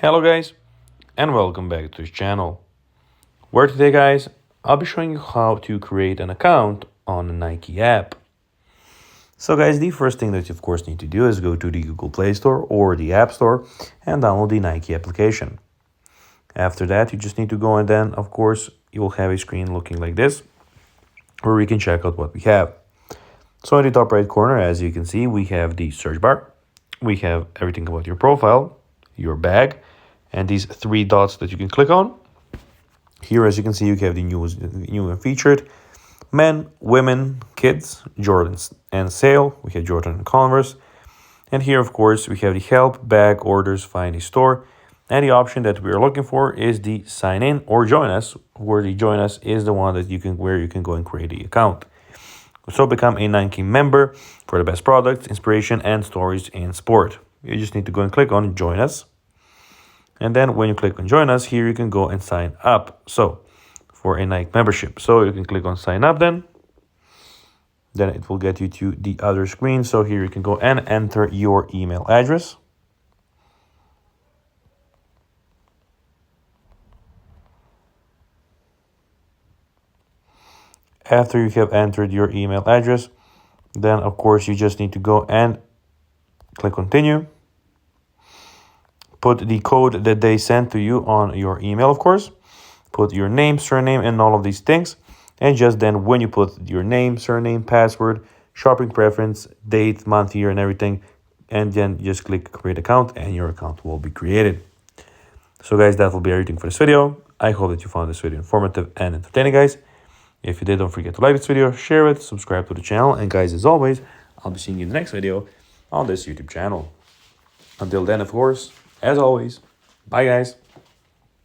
Hello guys, and welcome back to this channel, where today guys, I'll be showing you how to create an account on a Nike app. So guys, the first thing that you of course need to do is go to the Google Play Store or the App Store and download the Nike application. After that, you just need to go and then of course you will have a screen looking like this, where we can check out what we have. So in the top right corner, as you can see, we have the search bar. We have everything about your profile, your bag, and these three dots that you can click on. Here, as you can see, you have the new and featured, men, women, kids, Jordans and sale. We have Jordan and Converse. And here, of course, we have the help, bag, orders, find a store. And the option that we are looking for is the sign in or join us, where the join us is the one that where you can go and create the account. So become a Nike member for the best products, inspiration, and stories in sport. You just need to go and click on join us. And then when you click on join us, here you can go and sign up. So for a Nike membership. So you can click on sign up then. Then it will get you to the other screen. So here you can go and enter your email address. After you have entered your email address, then of course you just need to go and click continue. Put the code that they sent to you on your email, of course. Put your name, surname, and all of these things. And just then when you put your name, surname, password, shopping preference, date, month, year, and everything, and then just click create account and your account will be created. So guys, that will be everything for this video. I hope that you found this video informative and entertaining, guys. If you did, don't forget to like this video, share it, subscribe to the channel, and guys, as always, I'll be seeing you in the next video on this YouTube channel. Until then, of course, as always, bye guys.